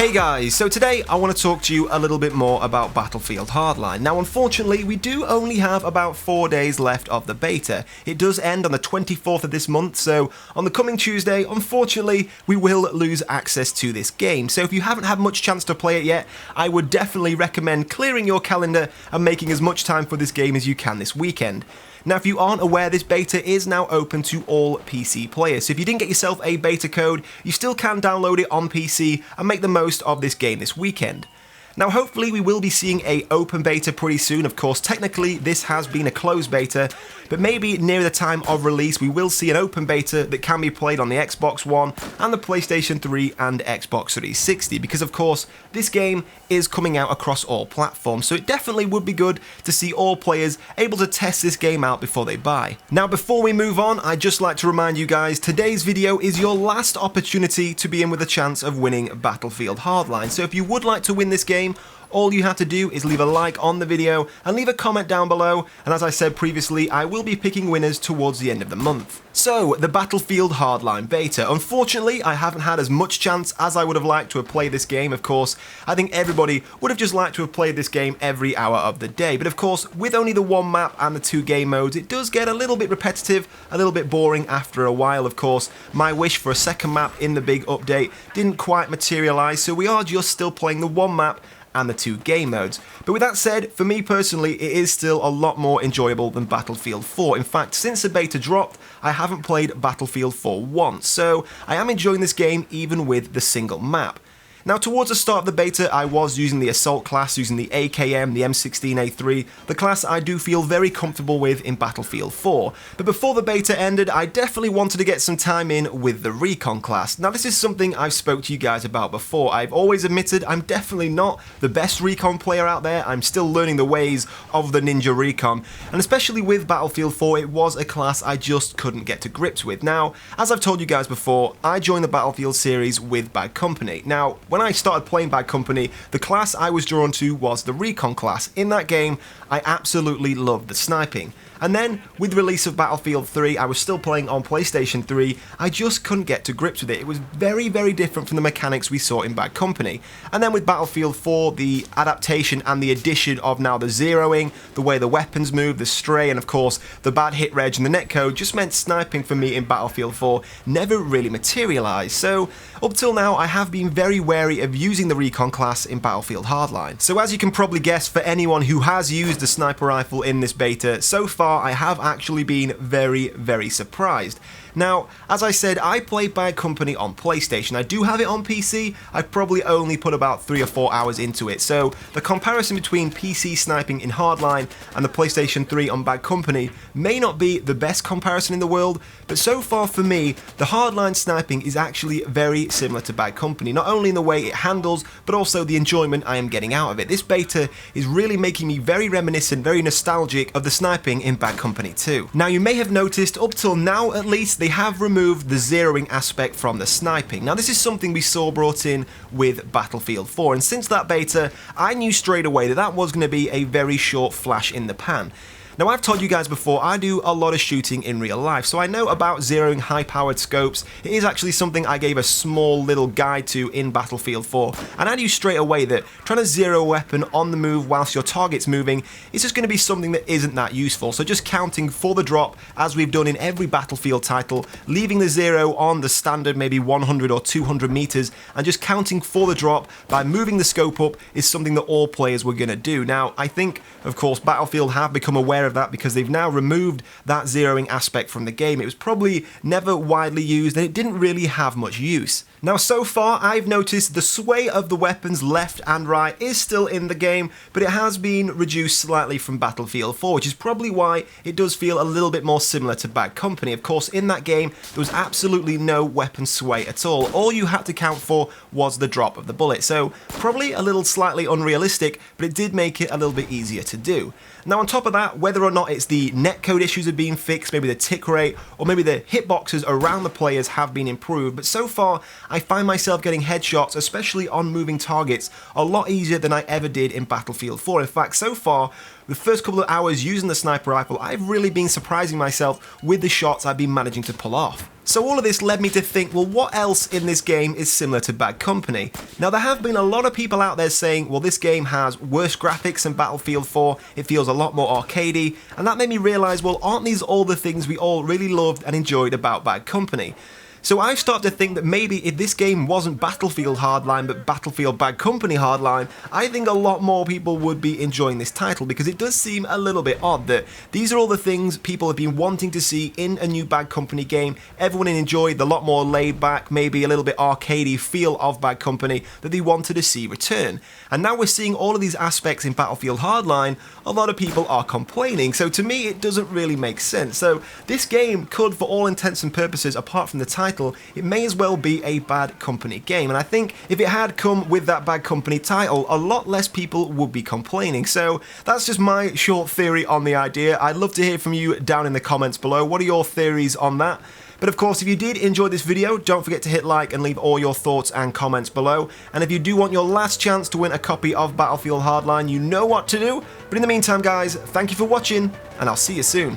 Hey guys, so today I want to talk to you a little bit more about Battlefield Hardline. Now unfortunately we do only have about 4 days left of the beta. It does end on the 24th of this month, so on the coming Tuesday, unfortunately, we will lose access to this game. So if you haven't had much chance to play it yet, I would definitely recommend clearing your calendar and making as much time for this game as you can this weekend. Now, if you aren't aware, this beta is now open to all PC players, so if you didn't get yourself a beta code, you still can download it on PC and make the most of this game this weekend. Now, hopefully we will be seeing a open beta pretty soon. Of course, technically this has been a closed beta, but maybe near the time of release we will see an open beta that can be played on the Xbox One and the PlayStation 3 and Xbox 360, because of course this game is coming out across all platforms, so it definitely would be good to see all players able to test this game out before they buy. Now, before we move on, I'd just like to remind you guys, today's video is your last opportunity to be in with a chance of winning Battlefield Hardline. So if you would like to win this game, all you have to do is leave a like on the video and leave a comment down below, and as I said previously, I will be picking winners towards the end of the month. So, the Battlefield Hardline beta. Unfortunately, I haven't had as much chance as I would have liked to have played this game. Of course, I think everybody would have just liked to have played this game every hour of the day, but of course, with only the one map and the 2 game modes, it does get a little bit repetitive, a little bit boring after a while. Of course, my wish for a second map in the big update didn't quite materialise, so we are just still playing the one map and the 2 game modes. But with that said, for me personally, it is still a lot more enjoyable than Battlefield 4. In fact, since the beta dropped, I haven't played Battlefield 4 once, so I am enjoying this game even with the single map. Now, towards the start of the beta, I was using the Assault class, using the AKM, the M16A3, the class I do feel very comfortable with in Battlefield 4. But before the beta ended, I definitely wanted to get some time in with the Recon class. Now, this is something I've spoke to you guys about before. I've always admitted I'm definitely not the best Recon player out there. I'm still learning the ways of the Ninja Recon, and especially with Battlefield 4, it was a class I just couldn't get to grips with. Now, as I've told you guys before, I joined the Battlefield series with Bad Company. Now, when I started playing Bad Company, the class I was drawn to was the Recon class. In that game, I absolutely loved the sniping. And then, with the release of Battlefield 3, I was still playing on PlayStation 3, I just couldn't get to grips with it. It was very, very different from the mechanics we saw in Bad Company. And then with Battlefield 4, the adaptation and the addition of now the zeroing, the way the weapons move, the stray, and of course, the bad hit reg and the netcode just meant sniping for me in Battlefield 4 never really materialised. So, up till now, I have been very wary of using the Recon class in Battlefield Hardline. So as you can probably guess, for anyone who has used the sniper rifle in this beta, so far I have actually been very, very surprised. Now, as I said, I play Bad Company on PlayStation. I do have it on PC. I've probably only put about 3 or 4 hours into it. So the comparison between PC sniping in Hardline and the PlayStation 3 on Bad Company may not be the best comparison in the world, but so far for me, the Hardline sniping is actually very similar to Bad Company, not only in the way it handles, but also the enjoyment I am getting out of it. This beta is really making me very reminiscent, very nostalgic of the sniping in Bad Company 2. Now, you may have noticed, up till now at least, they have removed the zeroing aspect from the sniping. Now, this is something we saw brought in with Battlefield 4, and since that beta, I knew straight away that that was going to be a very short flash in the pan. Now, I've told you guys before, I do a lot of shooting in real life, so I know about zeroing high-powered scopes. It is actually something I gave a small little guide to in Battlefield 4, and I knew straight away that trying to zero a weapon on the move whilst your target's moving is just going to be something that isn't that useful. So just counting for the drop, as we've done in every Battlefield title, leaving the zero on the standard maybe 100 or 200 meters, and just counting for the drop by moving the scope up is something that all players were going to do. Now, I think, of course, Battlefield have become aware of that because they've now removed that zeroing aspect from the game. It was probably never widely used and it didn't really have much use. Now, so far, I've noticed the sway of the weapons left and right is still in the game, but it has been reduced slightly from Battlefield 4, which is probably why it does feel a little bit more similar to Bad Company. Of course, in that game, there was absolutely no weapon sway at all. All you had to count for was the drop of the bullet, so probably a little slightly unrealistic, but it did make it a little bit easier to do. Now, on top of that, whether or not it's the netcode issues are being fixed, maybe the tick rate, or maybe the hitboxes around the players have been improved, but so far, I find myself getting headshots, especially on moving targets, a lot easier than I ever did in Battlefield 4. In fact, so far, the first couple of hours using the sniper rifle, I've really been surprising myself with the shots I've been managing to pull off. So all of this led me to think, well, what else in this game is similar to Bad Company? Now, there have been a lot of people out there saying, well, this game has worse graphics than Battlefield 4, it feels a lot more arcadey, and that made me realise, well, aren't these all the things we all really loved and enjoyed about Bad Company? So I've started to think that maybe if this game wasn't Battlefield Hardline but Battlefield Bad Company Hardline, I think a lot more people would be enjoying this title, because it does seem a little bit odd that these are all the things people have been wanting to see in a new Bad Company game. Everyone enjoyed the lot more laid back, maybe a little bit arcadey feel of Bad Company that they wanted to see return. And now we're seeing all of these aspects in Battlefield Hardline, a lot of people are complaining, so to me it doesn't really make sense. So this game could, for all intents and purposes, apart from the title, it may as well be a Bad Company game, and I think if it had come with that Bad Company title, a lot less people would be complaining. So that's just my short theory on the idea. I'd love to hear from you down in the comments below. What are your theories on that? But of course, if you did enjoy this video, don't forget to hit like and leave all your thoughts and comments below. And if you do want your last chance to win a copy of Battlefield Hardline, you know what to do. But in the meantime, guys, thank you for watching, and I'll see you soon.